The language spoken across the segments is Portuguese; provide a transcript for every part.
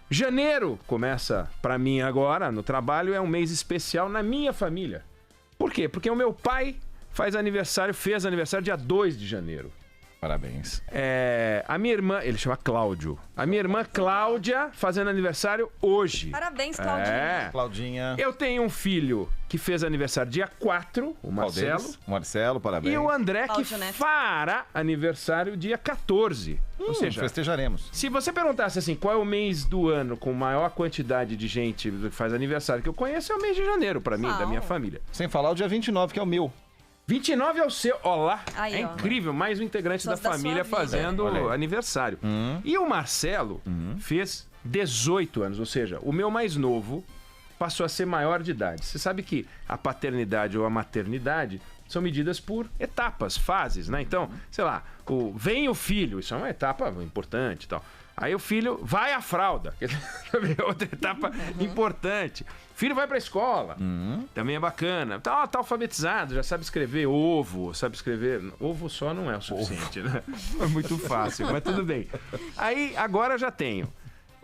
Janeiro começa para mim agora, no trabalho, é um mês especial na minha família. Por quê? Porque o meu pai fez aniversário dia 2 de janeiro. Parabéns. A minha irmã, ele chama Cláudio. A minha irmã Cláudia fazendo aniversário hoje. Parabéns, Claudinha. Claudinha. Eu tenho um filho que fez aniversário dia 4, o Marcelo. Marcelo, parabéns. E o André, Cláudio que Neto. fará aniversário dia 14. Ou seja, festejaremos. se você perguntasse assim, qual é o mês do ano com maior quantidade de gente que faz aniversário que eu conheço, é o mês de janeiro, pra mim, da minha família. Sem falar o dia 29, que é o meu. 29 é o seu. Olá, Aí, é ó. incrível, mais um integrante da Pessoas da família sua vida. fazendo Olha aí. aniversário. E o Marcelo fez 18 anos, ou seja, o meu mais novo passou a ser maior de idade. Você sabe que a paternidade ou a maternidade são medidas por etapas, fases, né? Então, sei lá, vem o filho, isso é uma etapa importante e tal. Aí o filho vai à fralda, que também é outra etapa importante. O filho vai pra escola, também é bacana. Tá alfabetizado, já sabe escrever ovo, sabe escrever... Ovo só não é o suficiente, né? É muito fácil, mas tudo bem. Aí, agora já tenho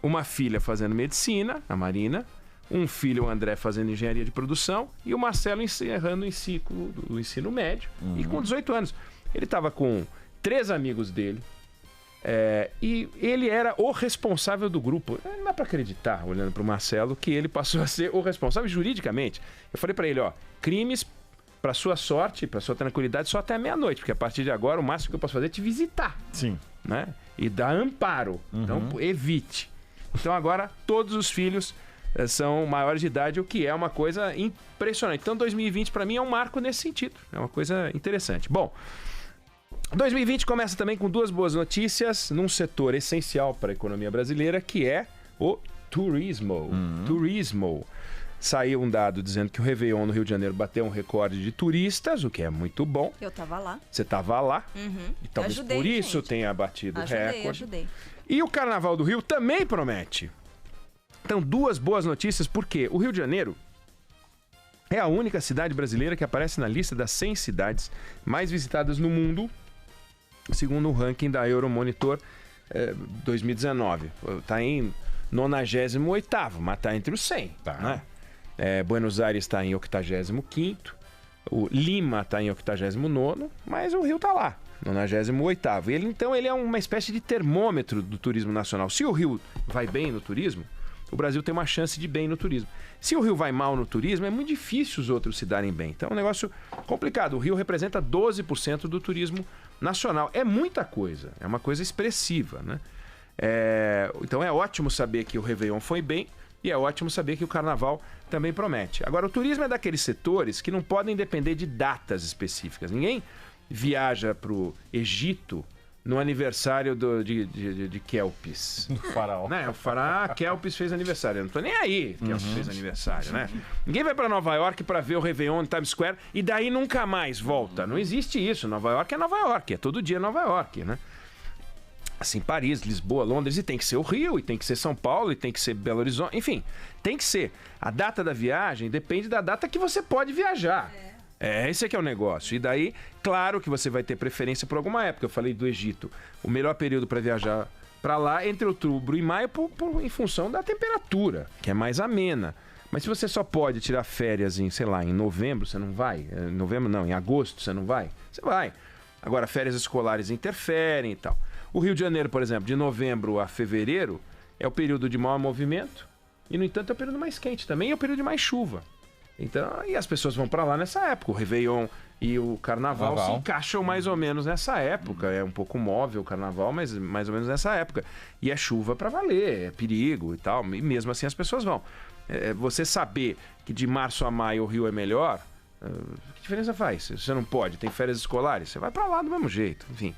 uma filha fazendo medicina, a Marina, um filho, o André, fazendo engenharia de produção, e o Marcelo encerrando o ciclo do ensino médio, e com 18 anos. Ele estava com 3 amigos dele, e ele era o responsável do grupo. Não dá pra acreditar, olhando pro Marcelo, que ele passou a ser o responsável juridicamente. Eu falei pra ele, ó, crimes, pra sua sorte, pra sua tranquilidade, só até meia-noite, porque a partir de agora o máximo que eu posso fazer é te visitar. Sim. Né? E dar amparo. Então, evite. Então, agora, todos os filhos são maiores de idade, o que é uma coisa impressionante. Então, 2020, pra mim, é um marco nesse sentido. É uma coisa interessante. Bom, 2020 começa também com 2 boas notícias num setor essencial para a economia brasileira, que é o turismo. Turismo. Saiu um dado dizendo que o Réveillon no Rio de Janeiro bateu um recorde de turistas, o que é muito bom. Eu tava lá. Você estava lá. E talvez Ajudei, por isso gente. tenha batido o recorde. Ajudei. E o Carnaval do Rio também promete. Então, 2 boas notícias, porque o Rio de Janeiro é a única cidade brasileira que aparece na lista das 100 cidades mais visitadas no mundo, segundo o ranking da Euromonitor 2019. Está em 98º, mas está entre os 100. Tá. Né? Buenos Aires está em 85º, o Lima está em 89º, mas o Rio está lá, 98º. Então ele é uma espécie de termômetro do turismo nacional. Se o Rio vai bem no turismo, o Brasil tem uma chance de ir bem no turismo. Se o Rio vai mal no turismo, é muito difícil os outros se darem bem. Então é um negócio complicado. O Rio representa 12% do turismo nacional. É muita coisa, é uma coisa expressiva, né? Então é ótimo saber que o Réveillon foi bem e é ótimo saber que o Carnaval também promete. Agora, o turismo é daqueles setores que não podem depender de datas específicas. Ninguém viaja para o Egito no aniversário de Kelpis. Do faraó. Né? O faraó Kelpis fez aniversário. Eu não tô nem aí que Kelpis fez aniversário, né? Ninguém vai para Nova York para ver o Réveillon em Times Square e daí nunca mais volta. Não existe isso. Nova York é Nova York. É todo dia Nova York, né? Assim, Paris, Lisboa, Londres, e tem que ser o Rio, e tem que ser São Paulo, e tem que ser Belo Horizonte. Enfim, tem que ser. A data da viagem depende da data que você pode viajar. Esse é que é o negócio. E daí, claro que você vai ter preferência por alguma época. Eu falei do Egito. O melhor período para viajar para lá é entre outubro e maio em função da temperatura, que é mais amena. Mas se você só pode tirar férias em, sei lá, em novembro, você não vai? Em novembro não, em agosto você não vai? Você vai. Agora, férias escolares interferem e tal. O Rio de Janeiro, por exemplo, de novembro a fevereiro, é o período de maior movimento. E, no entanto, é o período mais quente também e é o período de mais chuva. Então, e as pessoas vão para lá nessa época. O Réveillon e o Carnaval se encaixam mais ou menos nessa época. É um pouco móvel o Carnaval, mas mais ou menos nessa época. E é chuva para valer, é perigo e tal. E mesmo assim as pessoas vão. Você saber que de março a maio o Rio é melhor, que diferença faz? Você não pode, tem férias escolares, você vai para lá do mesmo jeito. Enfim.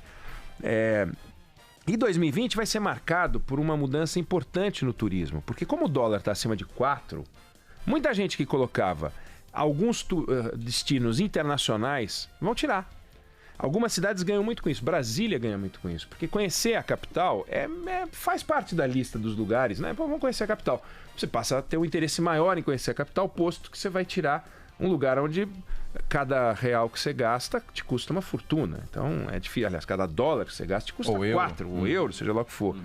E 2020 vai ser marcado por uma mudança importante no turismo. Porque como o dólar está acima de 4... Muita gente que colocava alguns destinos internacionais vão tirar. Algumas cidades ganham muito com isso. Brasília ganha muito com isso. Porque conhecer a capital faz parte da lista dos lugares, né? Pô, vamos conhecer a capital. Você passa a ter um interesse maior em conhecer a capital, posto que você vai tirar um lugar onde cada real que você gasta te custa uma fortuna. Então é difícil. Aliás, cada dólar que você gasta te custa 4, ou euro, seja lá o que for.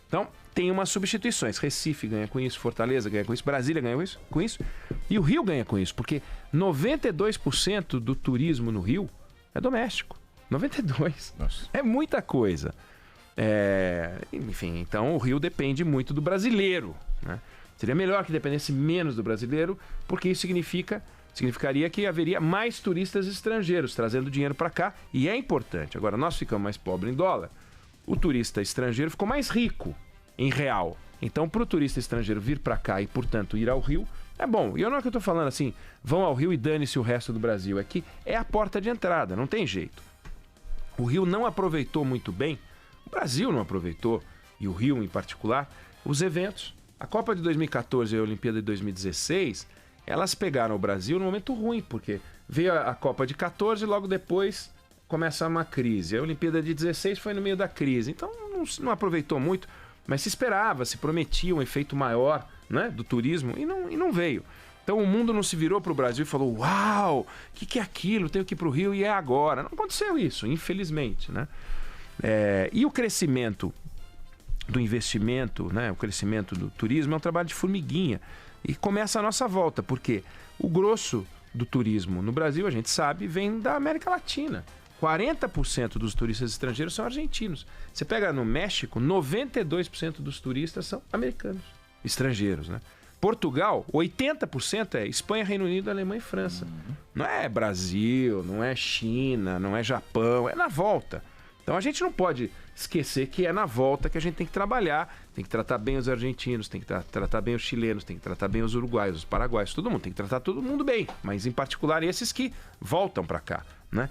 Então, tem umas substituições. Recife ganha com isso, Fortaleza ganha com isso, Brasília ganha com isso, e o Rio ganha com isso, porque 92% do turismo no Rio é doméstico. 92%. Nossa. É muita coisa. Enfim, então o Rio depende muito do brasileiro, né? Seria melhor que dependesse menos do brasileiro, porque isso significaria que haveria mais turistas estrangeiros trazendo dinheiro para cá, e é importante. Agora, nós ficamos mais pobres em dólar, o turista estrangeiro ficou mais rico em real. Então, para o turista estrangeiro vir para cá e, portanto, ir ao Rio, é bom. E eu não é que eu estou falando assim, vão ao Rio e dane-se o resto do Brasil. É que é a porta de entrada, não tem jeito. O Rio não aproveitou muito bem, o Brasil não aproveitou, e o Rio em particular, os eventos. A Copa de 2014 e a Olimpíada de 2016, elas pegaram o Brasil num momento ruim, porque veio a Copa de 14 e logo depois começa uma crise. A Olimpíada de 16 foi no meio da crise, então não aproveitou muito, mas se esperava, se prometia um efeito maior, né, do turismo e não veio. Então o mundo não se virou para o Brasil e falou: uau, o que é aquilo? Tenho que ir para o Rio e é agora. Não aconteceu isso, infelizmente, né? E o crescimento do investimento, né, o crescimento do turismo é um trabalho de formiguinha. E começa a nossa volta, porque o grosso do turismo no Brasil, a gente sabe, vem da América Latina. 40% dos turistas estrangeiros são argentinos. Você pega no México, 92% dos turistas são americanos, estrangeiros, né? Portugal, 80% é Espanha, Reino Unido, Alemanha e França. Não é Brasil, não é China, não é Japão, é na volta. Então a gente não pode esquecer que é na volta que a gente tem que trabalhar, tem que tratar bem os argentinos, tem que tratar bem os chilenos, tem que tratar bem os uruguaios, os paraguaios, todo mundo, tem que tratar todo mundo bem, mas em particular esses que voltam para cá, né?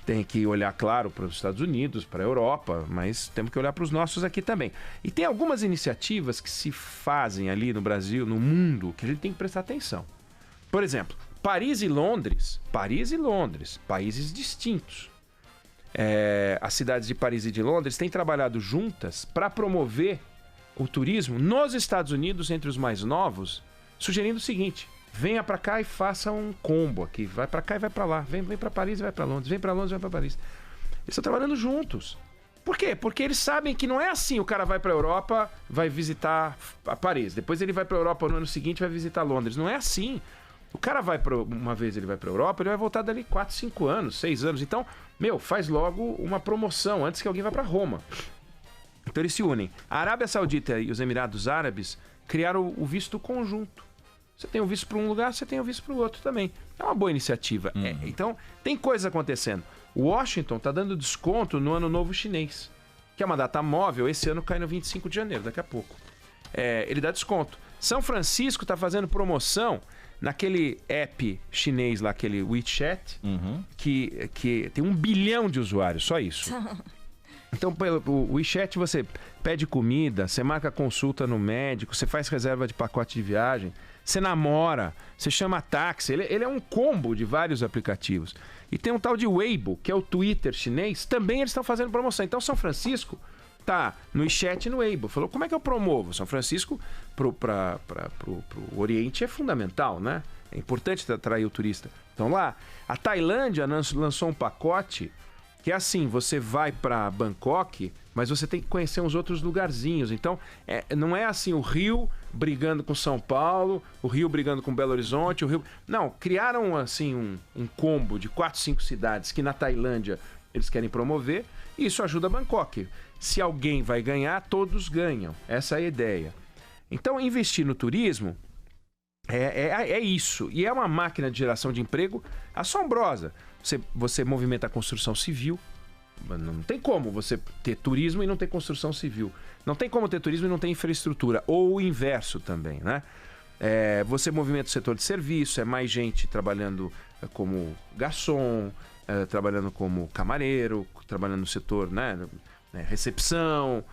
Tem que olhar, claro, para os Estados Unidos, para a Europa, mas temos que olhar para os nossos aqui também. E tem algumas iniciativas que se fazem ali no Brasil, no mundo, que a gente tem que prestar atenção. Por exemplo, Paris e Londres, países distintos. As cidades de Paris e de Londres têm trabalhado juntas para promover o turismo nos Estados Unidos entre os mais novos, sugerindo o seguinte: venha para cá e faça um combo aqui, vai para cá e vai para lá, vem para Paris e vai para Londres, vem para Londres e vai para Paris. Eles estão trabalhando juntos. Por quê? Porque eles sabem que não é assim, o cara vai para a Europa, vai visitar a Paris, depois ele vai para a Europa no ano seguinte vai visitar Londres. Não é assim. O cara uma vez ele vai para a Europa, ele vai voltar dali 4, 5 anos, 6 anos. Então, faz logo uma promoção antes que alguém vá para Roma. Então eles se unem. A Arábia Saudita e os Emirados Árabes criaram o visto conjunto. Você tem o visto para um lugar, você tem o visto para o outro também. É uma boa iniciativa. Então, tem coisas acontecendo. Washington está dando desconto no Ano Novo Chinês, que é uma data móvel. Esse ano cai no 25 de janeiro, daqui a pouco. Ele dá desconto. São Francisco está fazendo promoção naquele app chinês lá, aquele WeChat, que tem 1 bilhão de usuários, só isso. Então, pelo WeChat, você pede comida, você marca consulta no médico, você faz reserva de pacote de viagem, você namora, você chama táxi. Ele é um combo de vários aplicativos. E tem um tal de Weibo, que é o Twitter chinês, também eles estão fazendo promoção. Então, São Francisco tá no WeChat e no Weibo. Falou, como é que eu promovo? São Francisco pro Oriente é fundamental, né? É importante atrair o turista. Então lá, a Tailândia lançou um pacote que é assim, você vai para Bangkok, mas você tem que conhecer uns outros lugarzinhos. Então, não é assim o Rio brigando com São Paulo, o Rio brigando com Belo Horizonte, o Rio... Não, criaram assim um combo de 4, 5 cidades que na Tailândia eles querem promover, e isso ajuda Bangkok. Se alguém vai ganhar, todos ganham. Essa é a ideia. Então, investir no turismo é isso. E é uma máquina de geração de emprego assombrosa. Você movimenta a construção civil. Não tem como você ter turismo e não ter construção civil. Não tem como ter turismo e não ter infraestrutura. Ou o inverso também, né? Você movimenta o setor de serviço, é mais gente trabalhando como garçom, trabalhando como camareiro, trabalhando no setor, né, recepção,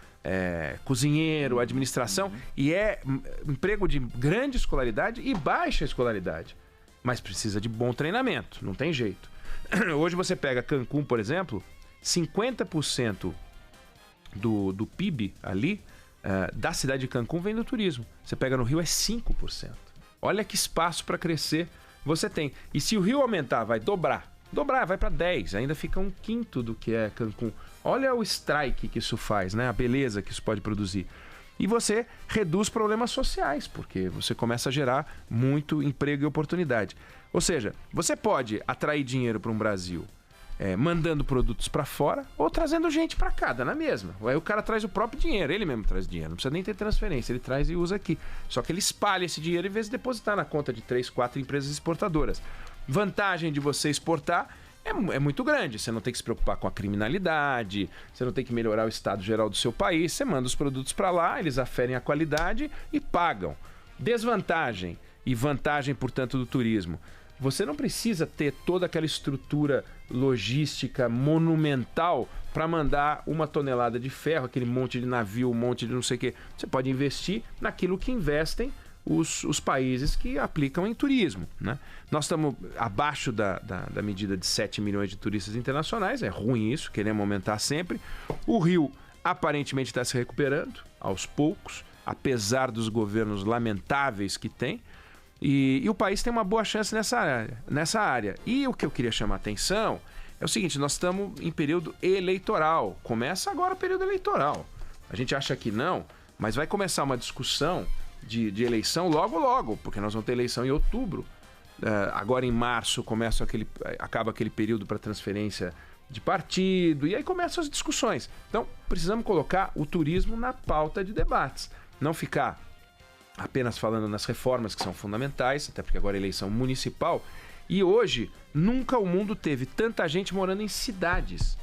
cozinheiro, administração, e é emprego de grande escolaridade e baixa escolaridade, mas precisa de bom treinamento, não tem jeito. Hoje você pega Cancún, por exemplo, 50% do PIB ali da cidade de Cancún vem do turismo. Você pega no Rio, é 5%. Olha que espaço para crescer você tem. E se o Rio aumentar, vai dobrar, vai para 10%, ainda fica 1/5 do que é Cancún. Olha o strike que isso faz, né? A beleza que isso pode produzir. e você reduz problemas sociais, porque você começa a gerar muito emprego e oportunidade. Ou seja, você pode atrair dinheiro para um Brasil mandando produtos para fora ou trazendo gente para cá, dá na mesma. Aí o cara traz o próprio dinheiro, ele mesmo traz dinheiro, não precisa nem ter transferência, ele traz e usa aqui. Só que ele espalha esse dinheiro em vez de depositar na conta de 3, 4 empresas exportadoras. Vantagem de você exportar é muito grande. Você não tem que se preocupar com a criminalidade, você não tem que melhorar o estado geral do seu país, você manda os produtos para lá, eles aferem a qualidade e pagam. Desvantagem e vantagem, portanto, do turismo. Você não precisa ter toda aquela estrutura logística monumental para mandar 1 tonelada de ferro, aquele monte de navio, um monte de não sei o quê. Você pode investir naquilo que investem os países que aplicam em turismo, né? Nós estamos abaixo da medida de 7 milhões de turistas internacionais, é ruim isso, queremos aumentar sempre. O Rio aparentemente está se recuperando, aos poucos, apesar dos governos lamentáveis que tem. E o país tem uma boa chance nessa área. E o que eu queria chamar a atenção é o seguinte, nós estamos em período eleitoral. Começa agora o período eleitoral. A gente acha que não, mas vai começar uma discussão de eleição logo, porque nós vamos ter eleição em outubro. Agora em março acaba aquele período para transferência de partido, e aí começam as discussões. Então, precisamos colocar o turismo na pauta de debates. Não ficar apenas falando nas reformas que são fundamentais, até porque agora é eleição municipal, e hoje nunca o mundo teve tanta gente morando em cidades.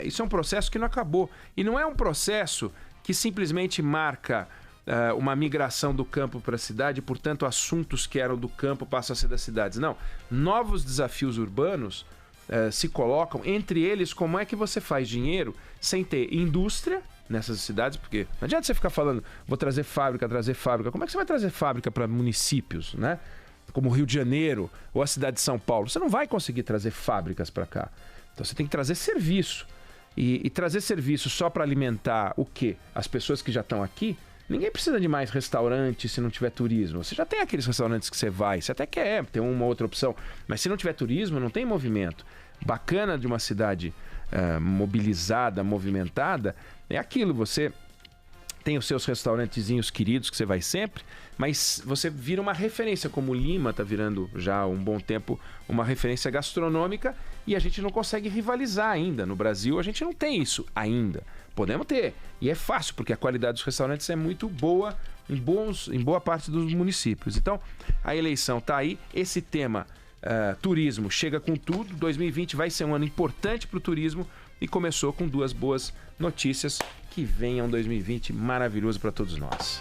Isso é um processo que não acabou, e não é um processo que simplesmente marca uma migração do campo para a cidade, portanto assuntos que eram do campo passam a ser das cidades. Não, novos desafios urbanos se colocam, entre eles como é que você faz dinheiro sem ter indústria nessas cidades, porque não adianta você ficar falando, vou trazer fábrica, como é que você vai trazer fábrica para municípios, né? Como o Rio de Janeiro ou a cidade de São Paulo? Você não vai conseguir trazer fábricas para cá, então você tem que trazer serviço, e trazer serviço só para alimentar o quê? As pessoas que já estão aqui. Ninguém precisa de mais restaurante se não tiver turismo. Você já tem aqueles restaurantes que você vai, você até quer ter uma outra opção, mas se não tiver turismo, não tem movimento. Bacana de uma cidade mobilizada, movimentada, é aquilo, você tem os seus restaurantezinhos queridos que você vai sempre, mas você vira uma referência, como Lima está virando já há um bom tempo uma referência gastronômica, e a gente não consegue rivalizar ainda. No Brasil a gente não tem isso ainda. Podemos ter, e é fácil, porque a qualidade dos restaurantes é muito boa em boa parte dos municípios. Então, a eleição está aí, esse tema turismo chega com tudo. 2020 vai ser um ano importante para o turismo, e começou com 2 boas notícias. Que venha um 2020 maravilhoso para todos nós.